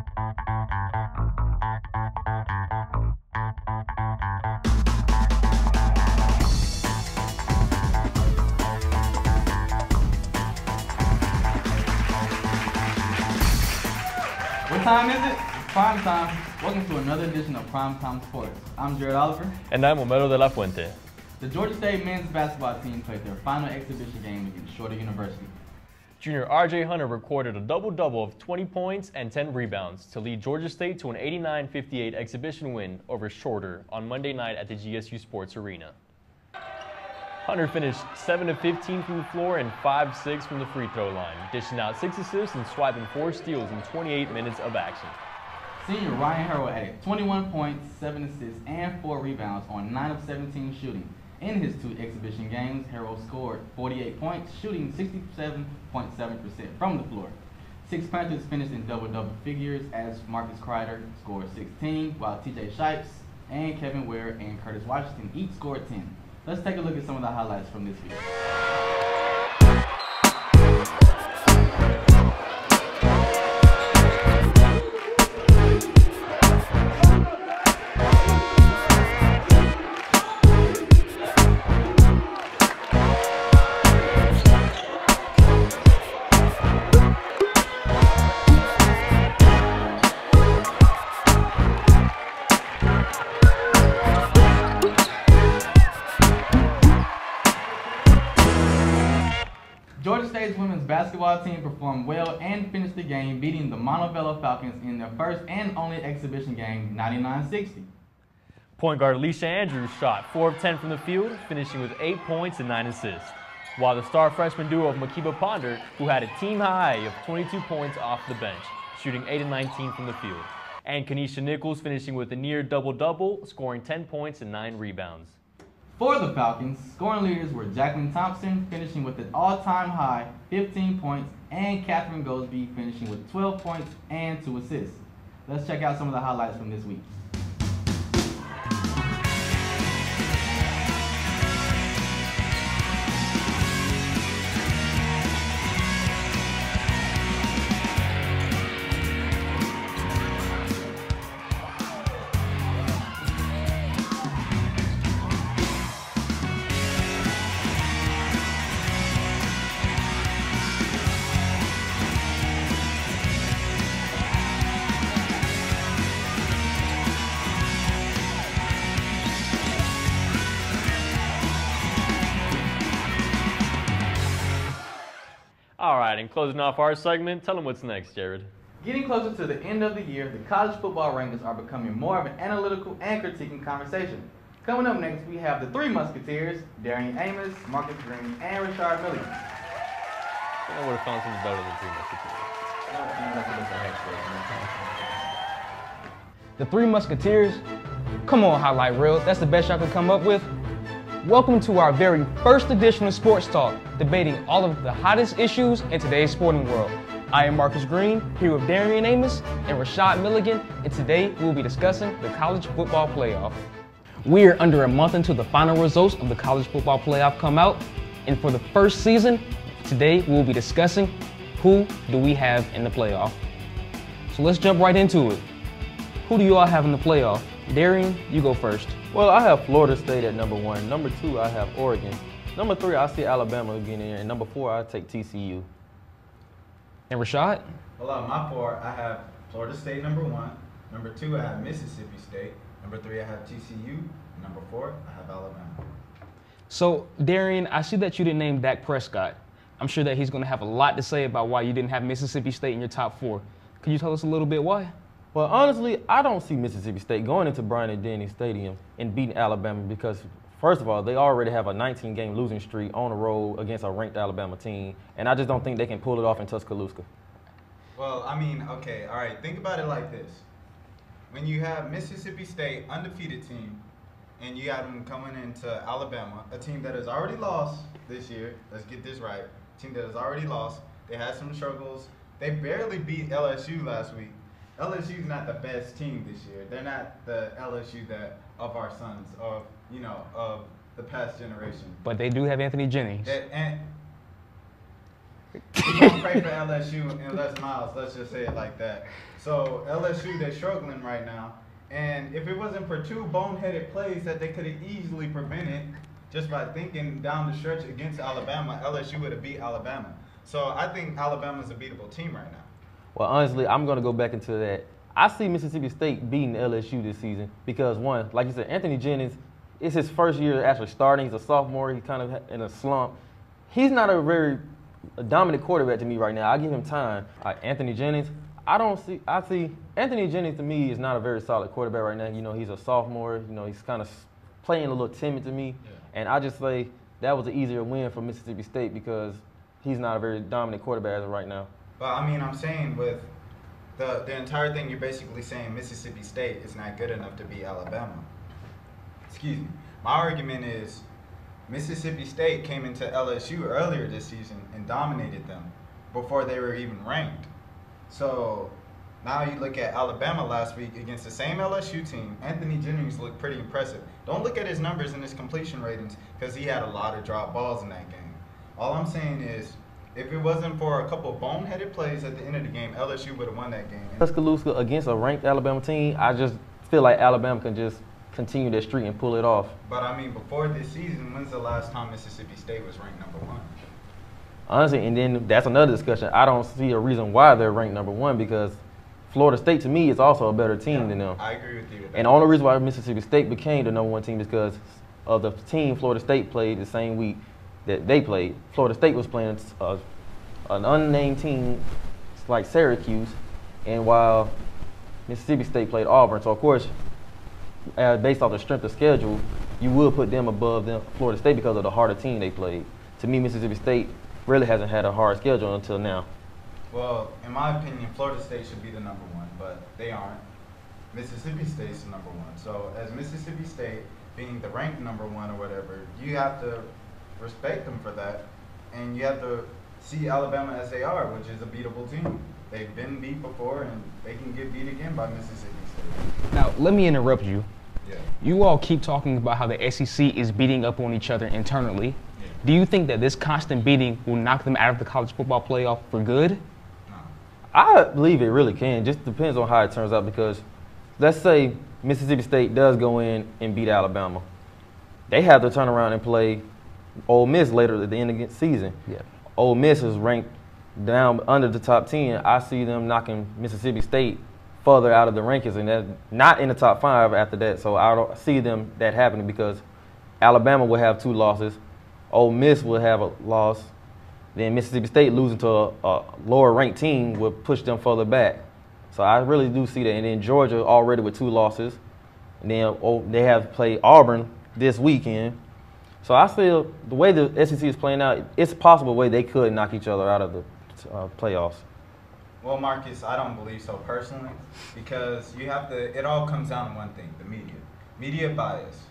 What time is it? It's prime time. Welcome to another edition of Primetime Sportz. I'm Jared Oliver. And I'm Homero de la Fuente. The Georgia State men's basketball team played their final exhibition game against Shorter University. Junior R.J. Hunter recorded a double-double of 20 points and 10 rebounds to lead Georgia State to an 89-58 exhibition win over Shorter on Monday night at the GSU Sports Arena. Hunter finished 7 of 15 from the floor and 5-6 from the free throw line, dishing out 6 assists and swiping 4 steals in 28 minutes of action. Senior Ryan Harrell added 21 points, 7 assists, and 4 rebounds on 9 of 17 shooting. In his 2 exhibition games, Harrell scored 48 points, shooting 67.7% from the floor. 6 Panthers finished in double-double figures as Marcus Kreider scored 16, while TJ Shipes and Kevin Ware and Curtis Washington each scored 10. Let's take a look at some of the highlights from this week. Georgia State's women's basketball team performed well and finished the game beating the Montevallo Falcons in their first and only exhibition game, 99-60. Point guard Alicia Andrews shot 4 of 10 from the field, finishing with 8 points and 9 assists, while the star freshman duo of Makiba Ponder, who had a team high of 22 points off the bench, shooting 8 of 19 from the field, and Kanisha Nichols finishing with a near double-double, scoring 10 points and 9 rebounds. For the Falcons, scoring leaders were Jacqueline Thompson finishing with an all-time high 15 points and Catherine Goldsby finishing with 12 points and 2 assists. Let's check out some of the highlights from this week. All right, and closing off our segment, tell them what's next, Jared. Getting closer to the end of the year, the college football rankings are becoming more of an analytical and critiquing conversation. Coming up next, we have the 3 Musketeers, Darian Amos, Marcus Green, and Rashard Milligan. I would have found something better than 3 Musketeers. The 3 Musketeers? Come on, Highlight Reel. That's the best y'all could come up with? Welcome to our very first edition of Sports Talk, debating all of the hottest issues in today's sporting world. I am Marcus Green, here with Darian Amos and Rashard Milligan, and today we'll be discussing the college football playoff. We are under a month until the final results of the college football playoff come out, and for the first season, today we'll be discussing who do we have in the playoff. So let's jump right into it. Who do you all have in the playoff? Darian, you go first. Well, I have Florida State at number 1. Number 2, I have Oregon. Number 3, I see Alabama getting in. And number 4, I take TCU. And Rashad? Well, on my 4, I have Florida State number 1. Number 2, I have Mississippi State. Number 3, I have TCU. And number 4, I have Alabama. So, Darian, I see that you didn't name Dak Prescott. I'm sure that he's going to have a lot to say about why you didn't have Mississippi State in your top 4. Could you tell us a little bit why? Well, honestly, I don't see Mississippi State going into Bryant-Denny Stadium and beating Alabama because, first of all, they already have a 19-game losing streak on the road against a ranked Alabama team, and I just don't think they can pull it off in Tuscaloosa. Well, I mean, okay, all right, think about it like this. When you have Mississippi State, undefeated team, and you have them coming into Alabama, a team that has already lost this year, let's get this right, a team that has already lost, they had some struggles, they barely beat LSU last week. LSU's not the best team this year. They're not the LSU that of our sons, of of the past generation. But they do have Anthony Jennings. We're going to pray for LSU and Les Miles. Let's just say it like that. So LSU, they're struggling right now. And if it wasn't for two boneheaded plays that they could have easily prevented just by thinking down the stretch against Alabama, LSU would have beat Alabama. So I think Alabama's a beatable team right now. Well, honestly, I'm going to go back into that. I see Mississippi State beating LSU this season because, one, like you said, Anthony Jennings, it's his first year actually starting. He's a sophomore. He's kind of in a slump. He's not a very dominant quarterback to me right now. I give him time. Anthony Jennings, I see Anthony Jennings to me is not a very solid quarterback right now. You know, he's a sophomore. You know, he's kind of playing a little timid to me. Yeah. And I just say that was an easier win for Mississippi State because he's not a very dominant quarterback as of right now. But I mean, I'm saying with the entire thing, you're basically saying Mississippi State is not good enough to beat Alabama. Excuse me. My argument is Mississippi State came into LSU earlier this season and dominated them before they were even ranked. So now you look at Alabama last week against the same LSU team. Anthony Jennings looked pretty impressive. Don't look at his numbers and his completion ratings because he had a lot of drop balls in that game. All I'm saying is, if it wasn't for a couple boneheaded plays at the end of the game, LSU would have won that game. Tuscaloosa against a ranked Alabama team, I just feel like Alabama can just continue their streak and pull it off. But I mean, before this season, when's the last time Mississippi State was ranked #1? Honestly, and then that's another discussion. I don't see a reason why they're ranked #1 because Florida State to me is also a better team than them. I agree with you. And the only reason why Mississippi State became the #1 team is because of the team Florida State played the same week that they played. Florida State was playing an unnamed team like Syracuse, and while Mississippi State played Auburn. So of course, based off the strength of schedule, you will put them above them, Florida State, because of the harder team they played. To me, Mississippi State really hasn't had a hard schedule until now. Well, in my opinion, Florida State should be the #1, but they aren't. Mississippi State's the #1. So as Mississippi State being the ranked #1 or whatever, you have to respect them for that, and you have to see Alabama as they are, which is a beatable team. They've been beat before, and they can get beat again by Mississippi State. Now, let me interrupt you. Yeah. You all keep talking about how the SEC is beating up on each other internally. Yeah. Do you think that this constant beating will knock them out of the college football playoff for good? No. I believe it really can. Just depends on how it turns out because let's say Mississippi State does go in and beat Alabama. They have to turn around and play Ole Miss later at the end of the season. Yeah. Ole Miss is ranked down under the top 10. I see them knocking Mississippi State further out of the rankings and that not in the top 5 after that. So I don't see them that happening because Alabama will have 2 losses. Ole Miss will have a loss. Then Mississippi State losing to a lower ranked team will push them further back. So I really do see that. And then Georgia already with 2 losses. And then they have played Auburn this weekend. So I feel the way the SEC is playing out, it's a possible way they could knock each other out of the playoffs. Well, Marcus, I don't believe so personally because you have to. It all comes down to one thing: the media bias.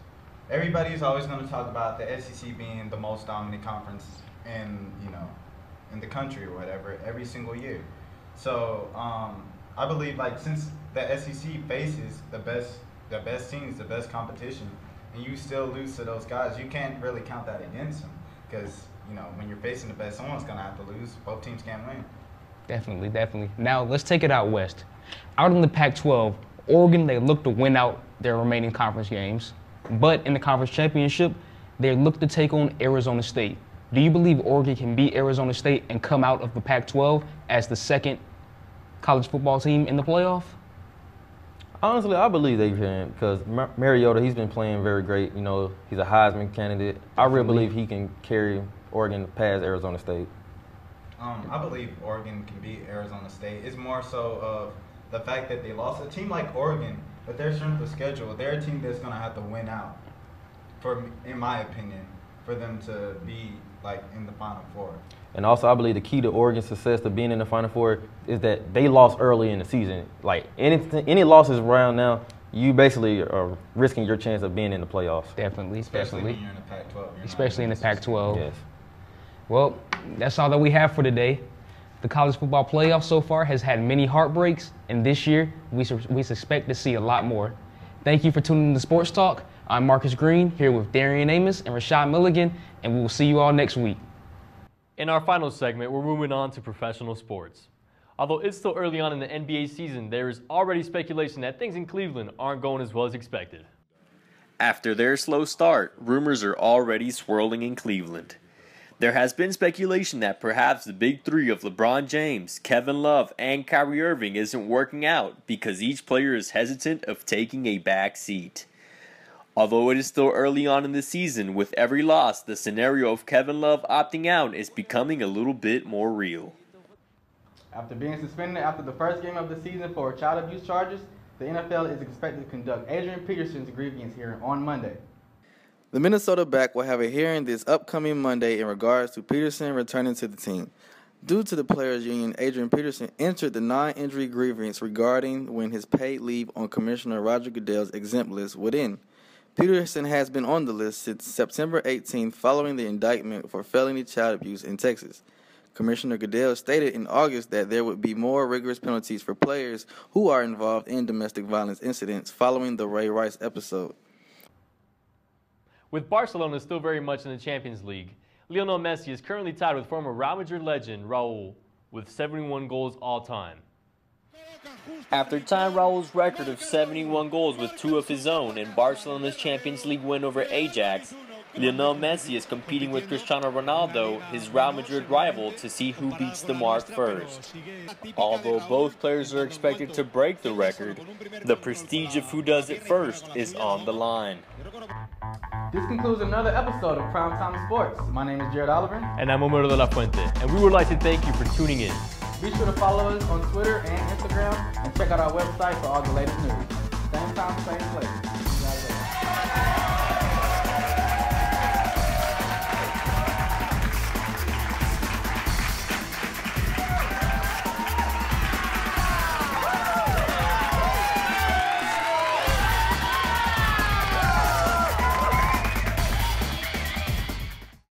Everybody's always going to talk about the SEC being the most dominant conference in the country or whatever every single year. So I believe since the SEC faces the best teams, the best competition, and you still lose to those guys, you can't really count that against them because when you're facing the best, someone's going to have to lose. Both teams can't win. Definitely, definitely. Now, let's take it out west. Out in the Pac-12, Oregon, they look to win out their remaining conference games. But in the conference championship, they look to take on Arizona State. Do you believe Oregon can beat Arizona State and come out of the Pac-12 as the second college football team in the playoff? Honestly, I believe they can because Mariota, he's been playing very great. He's a Heisman candidate. I really believe he can carry Oregon past Arizona State. I believe Oregon can beat Arizona State. It's more so of the fact that they lost. A team like Oregon, with their strength of schedule, they're a team that's going to have to win out, in my opinion, for them to be in the Final Four. And also, I believe the key to Oregon's success to being in the Final Four is that they lost early in the season. Any losses around now, you basically are risking your chance of being in the playoffs. Definitely, especially when you're in the Pac-12. Especially in the Pac-12. Yes. Well, that's all that we have for today. The college football playoff so far has had many heartbreaks, and this year we suspect to see a lot more. Thank you for tuning in to Sports Talk. I'm Marcus Green here with Darian Amos and Rashad Milligan, and we will see you all next week. In our final segment, we're moving on to professional sports. Although it's still early on in the NBA season, there is already speculation that things in Cleveland aren't going as well as expected. After their slow start, rumors are already swirling in Cleveland. There has been speculation that perhaps the big three of LeBron James, Kevin Love, and Kyrie Irving isn't working out because each player is hesitant of taking a back seat. Although it is still early on in the season, with every loss, the scenario of Kevin Love opting out is becoming a little bit more real. After being suspended after the first game of the season for child abuse charges, the NFL is expected to conduct Adrian Peterson's grievance hearing on Monday. The Minnesota back will have a hearing this upcoming Monday in regards to Peterson returning to the team. Due to the players' union, Adrian Peterson entered the non-injury grievance regarding when his paid leave on Commissioner Roger Goodell's exempt list would end. Peterson has been on the list since September 18th following the indictment for felony child abuse in Texas. Commissioner Goodell stated in August that there would be more rigorous penalties for players who are involved in domestic violence incidents following the Ray Rice episode. With Barcelona still very much in the Champions League, Lionel Messi is currently tied with former Real Madrid legend Raul with 71 goals all time. After tying Raul's record of 71 goals with 2 of his own in Barcelona's Champions League win over Ajax, Lionel Messi is competing with Cristiano Ronaldo, his Real Madrid rival, to see who beats the mark first. Although both players are expected to break the record, the prestige of who does it first is on the line. This concludes another episode of Primetime Sportz. My name is Jared Oliver. And I'm Omar de la Fuente, and we would like to thank you for tuning in. Be sure to follow us on Twitter and Instagram, and check out our website for all the latest news. Same time, same place.